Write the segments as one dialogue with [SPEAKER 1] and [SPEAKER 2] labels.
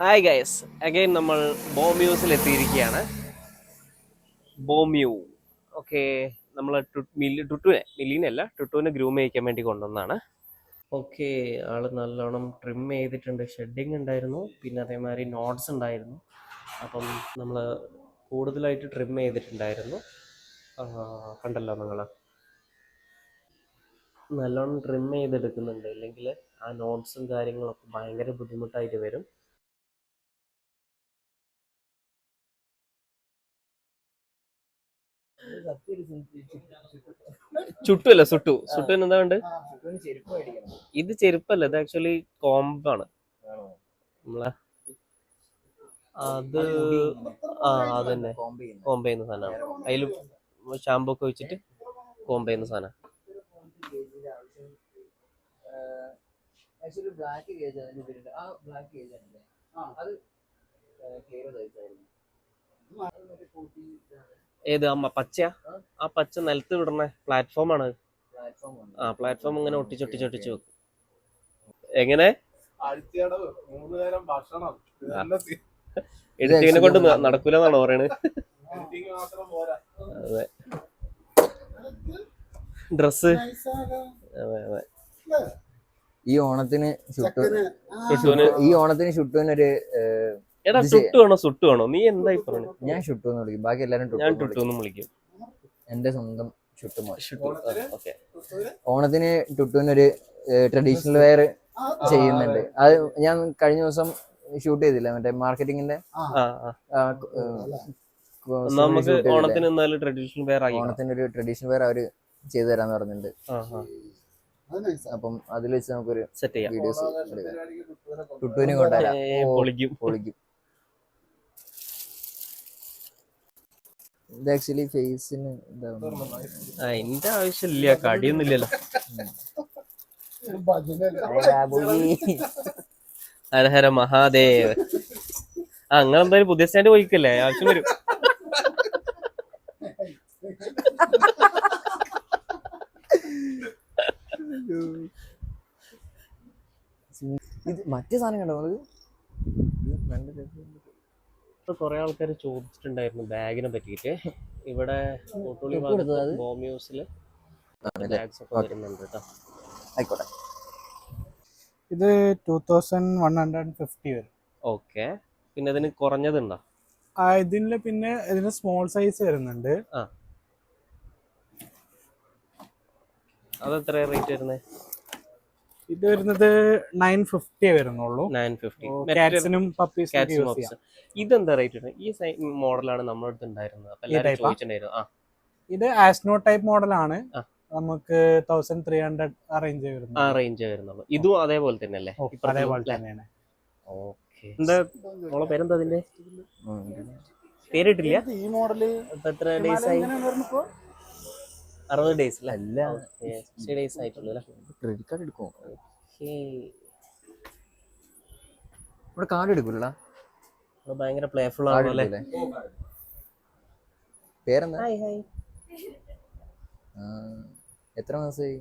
[SPEAKER 1] Hi guys, again നമ്മൾ ബോമ്യൂസിൽ എത്തിയിരിക്കുകയാണ്. ബോമ്യൂ. Okay, നമ്മൾ ടുട്ടുവിനെ ഗ്രൂം ചെയ്യിക്കാൻ വേണ്ടി കൊണ്ടുവന്നതാണ്. ഓക്കെ, ആള് നല്ലോണം ട്രിം ചെയ്തിട്ടുണ്ട്. ഷെഡിങ് ഉണ്ടായിരുന്നു, പിന്നെ അതേമാതിരി നോട്ട്സ് ഉണ്ടായിരുന്നു. അപ്പം നമ്മൾ കൂടുതലായിട്ട് ട്രിം ചെയ്തിട്ടുണ്ടായിരുന്നു. കണ്ടല്ലോ നിങ്ങൾ, നല്ലോണം ട്രിം ചെയ്തെടുക്കുന്നുണ്ട്. ഇല്ലെങ്കിൽ ആ നോട്ട്സും കാര്യങ്ങളൊക്കെ ഭയങ്കര ബുദ്ധിമുട്ടായിട്ട് വരും. ചുട്ടുമല്ല, സുട്ടുവിന് എന്താ ഉണ്ട്? ഇത് ചെരുപ്പല്ല, ഇത് ആക്ച്വലി കോമ്പാണ് നമ്മളെ. അത് അതന്നെ കോമ്പ് ചെയ്യുന്ന സാധനമാണ്. അതിൽ ഷാമ്പൂ ഒക്കെ വെച്ചിട്ട് കോമ്പ് ചെയ്യുന്ന സാധനം. ഏത് പച്ചയാ? ആ പച്ച നിലത്ത് വിടണ പ്ലാറ്റ്ഫോമാണ്. പ്ലാറ്റ്ഫോം ഇങ്ങനെ ഒട്ടിച്ചൊട്ടിച്ചൊട്ടിച്ച് വെക്കും. എങ്ങനെ എഡിറ്റിങ്ങിനെ കൊണ്ട് നടക്കൂലെന്നാണോ പറയണത്? അതെ, ഡ്രസ്.
[SPEAKER 2] ഈ ഓണത്തിന് ഷുട്ടുവിനൊരു
[SPEAKER 1] എടാ ഷുട്ടു വേണോ സുട്ടു വേണോ? നീ എന്തായി പറഞ്ഞു?
[SPEAKER 2] ഞാൻ ഷുട്ടു എന്ന് വിളിക്കും, ബാക്കി എല്ലാരും
[SPEAKER 1] ഞാൻ ടുട്ടു എന്നും വിളിക്കും.
[SPEAKER 2] എന്റെ സ്വന്തം ഷുട്ടുമോൻ.
[SPEAKER 1] ഓക്കെ,
[SPEAKER 2] ഓണത്തിന് ടുട്ടുവിനൊരു ട്രഡീഷണൽ വെയർ ചെയ്യുന്നുണ്ട്. അത് ഞാൻ കഴിഞ്ഞ ദിവസം ഷൂട്ട് ചെയ്തില്ല, മറ്റേ മാർക്കറ്റിങ്ങിന്റെ.
[SPEAKER 1] നമുക്ക് ഓണത്തിന് എന്തായാലും ട്രഡീഷണൽ വെയർ ആയി.
[SPEAKER 2] ഓണത്തിന് ഒരു ട്രഡീഷണൽ വെയർ അവര് ചെയ്തു തരാന്ന് പറഞ്ഞിട്ടുണ്ട്. അപ്പം അതിൽ വെച്ച് നമുക്കൊരു
[SPEAKER 1] സെറ്റ് ചെയ്യാം.
[SPEAKER 2] വീഡിയോസ് ടുട്ടുവിനെ കൊണ്ടുവരാം. പൊളിക്കും. ഇത് ആക്ച്വലി ഫേസിന്
[SPEAKER 1] അതിന്റെ ആവശ്യമില്ല, കടിയൊന്നുമില്ലല്ലോ. ഹരഹര മഹാദേവ്. അങ്ങനെ എന്തായാലും പുതിയ സ്റ്റാൻഡ് പോയിക്കല്ലേ, ആവശ്യം വരും.
[SPEAKER 2] ഇത് മറ്റേ സാധനം കണ്ടോ?
[SPEAKER 1] കുറെ ആൾക്കാർ ചോദിച്ചിട്ടുണ്ടായിരുന്നു ബാഗിനെ പറ്റിയിട്ട്. ഇവിടെ ബോമ്യൂസില് ബാഗ്സ് ഒക്കെ വരുന്നുണ്ട് കേട്ടോ.
[SPEAKER 2] ആയിക്കോട്ടെ.
[SPEAKER 3] ഇത് 2150 വരും.
[SPEAKER 1] ഓക്കെ, പിന്നെ ഇതിന് കുറഞ്ഞതുണ്ടോ?
[SPEAKER 3] ഇതിന് സ്മോൾ സൈസ് വരുന്നുണ്ട്.
[SPEAKER 1] അതെത്ര റേറ്റ് വരുന്നത്?
[SPEAKER 3] ഇത് വരുന്നത് 950 വരുന്നുള്ളൂ.
[SPEAKER 1] 950.
[SPEAKER 3] കാറ്റ്സിനും പപ്പീസിനും.
[SPEAKER 1] ഇതെന്താ റേറ്റ് വരുന്നത്? ഈ മോഡലാണ് നമ്മുടെ അടുത്ത് ഉണ്ടായിരുന്നത്.
[SPEAKER 3] ഇത് ആസ്നോ ടൈപ്പ് മോഡലാണ്. നമുക്ക് 1300 ആ റേഞ്ച് വരുന്നുള്ളൂ.
[SPEAKER 1] ഇതും അതേപോലെ തന്നെ അല്ലേ?
[SPEAKER 3] അതേപോലെ തന്നെയാണ്.
[SPEAKER 1] ഓക്കെ, എന്താ മോളെ പേരെന്താ? അതിന്റെ പേരിട്ടില്ല.
[SPEAKER 3] ഈ മോഡല്
[SPEAKER 1] എത്ര ഡേയ്സ് ആയി? 60 ഡേയ്സ് അല്ല, 60 ഡേയ്സ് ആയിട്ടുള്ളൂ.
[SPEAKER 2] ക്രെഡിറ്റ് കാർഡ് എടുക്കുമോ? ഇവിടെ കാർഡ് എടുക്കൂല.
[SPEAKER 1] ഭയങ്കര പ്ലേഫുൾ ആണല്ലേ.
[SPEAKER 2] പേരെന്താ? എത്ര മാസമായി?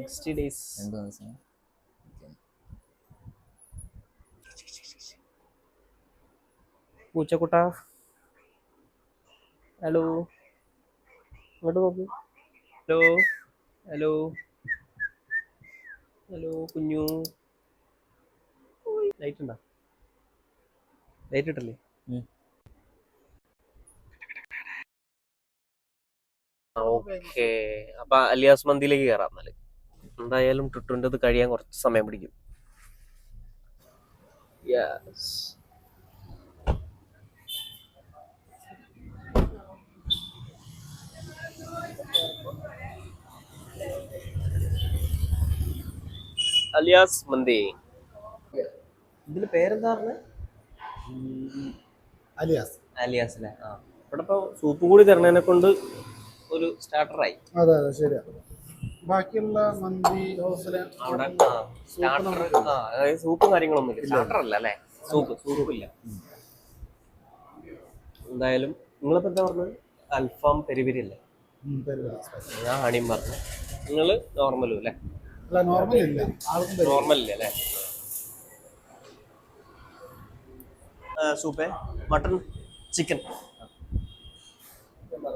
[SPEAKER 1] 60 ഡേയ്സ്.
[SPEAKER 2] 2 മാസം.
[SPEAKER 1] പൂച്ചക്കുട്ട, ഹലോ, ഇങ്ങോട്ട് നോക്ക്. ഹലോ ഹലോ ഹലോ കുഞ്ഞു. ലൈറ്റ് ഉണ്ടോ? ലൈറ്റ് ഇട്ടല്ലേ? ഓക്കെ, അപ്പൊ അലിയാസ് മന്തിയിലേക്ക് കയറാം. എന്നാല് എന്തായാലും ടുട്ടുൻ്റെ അത് കഴിയാൻ കുറച്ച് സമയം പിടിക്കും. യെസ്, അലിയാസ് മന്തി. ഇതിന്റെ പേരെന്താ പറഞ്ഞത്? അലിയാസ് അല്ലേ? ഇവിടെ ഇപ്പൊ സൂപ്പ് കൂടി തരണേനെ കൊണ്ട് ഒരു സ്റ്റാർട്ടറായി.
[SPEAKER 3] അതെ ശരിയാ. ബാക്കിയുള്ള മന്തി
[SPEAKER 1] അവിടെ സ്റ്റാർട്ടർ, അതായത് സൂപ്പും കാര്യങ്ങളൊന്നും ഇല്ല. സ്റ്റാർട്ടർ അല്ല അല്ലേ? സൂപ്പില്ല. എന്തായാലും നിങ്ങളിപ്പോ എന്താ പറഞ്ഞത്? അൽഫാം പെരിപെരി അല്ലേ? ഞാൻ ഹണിയും പറഞ്ഞു. നിങ്ങള് നോർമലും അല്ലേ? നോർമൽ ഇല്ല അല്ലേ? Soup mutton chicken.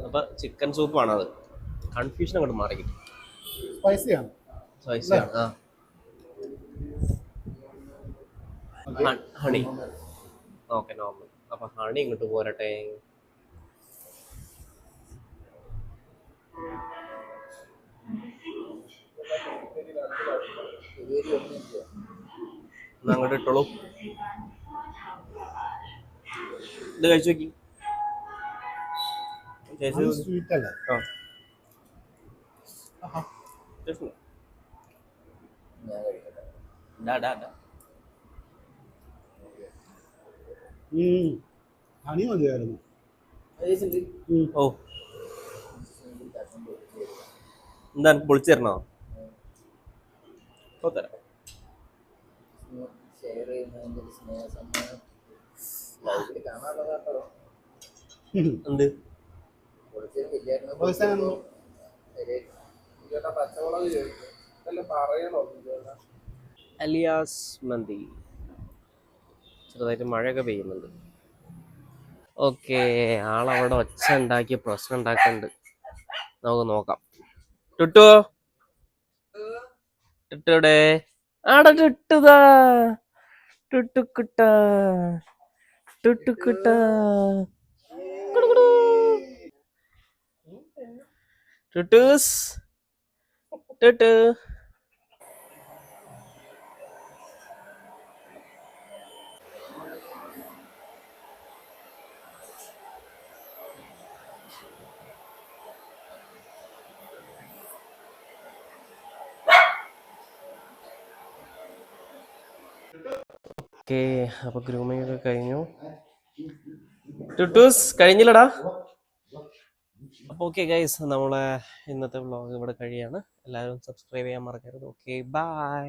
[SPEAKER 1] അപ്പൊ ചിക്കൻ സൂപ്പാണത്. കൺഫ്യൂഷൻ അങ്ങോട്ട് മാറി കിട്ടും.
[SPEAKER 3] സ്പൈസിയാണ്.
[SPEAKER 1] സ്പൈസിയാണ്. ഹണി. Okay, normal. അപ്പൊ ഹണി ഇങ്ങോട്ട് പോരട്ടെ. എന്നാ അങ്ങോട്ട് ഇട്ടോളൂ. ഇത് കഴിച്ചു നോക്കി.
[SPEAKER 3] സ്വീറ്റ് അല്ലേ? ഹണി മതിയായിരുന്നു.
[SPEAKER 1] ഓ, എന്താ പൊളിച്ചു തരണോ? ഓ, തരാം. എന്ത് അലിയാസ് മന്തി. ചെറുതായിട്ട് മഴയൊക്കെ പെയ്യുന്നുണ്ട്. ഓക്കെ, ആളവിടെ ഒച്ച ഉണ്ടാക്കി പ്രശ്നം ഉണ്ടാക്കുന്നുണ്ട്. നമുക്ക് നോക്കാം. ടുട്ടുവോ? ടുട്ടുടെ ആടെ ടുട്ടുതാ. ടുട്ടുക്കുട്ട, ടുട്ടുക്കുട്ട. ടുട്ടൂസ്, ടുട്ടു. ഓക്കെ, അപ്പൊ ഗ്രൂമിംഗ് ഒക്കെ കഴിഞ്ഞു. ടുട്ടൂസ് കഴിഞ്ഞില്ലടാ. അപ്പോൾ ഓക്കെ ഗൈസ്, നമ്മളെ ഇന്നത്തെ വ്ളോഗ് ഇവിടെ കഴിയാണ്. എല്ലാവരും സബ്സ്ക്രൈബ് ചെയ്യാൻ മറക്കരുത്. Okay, by.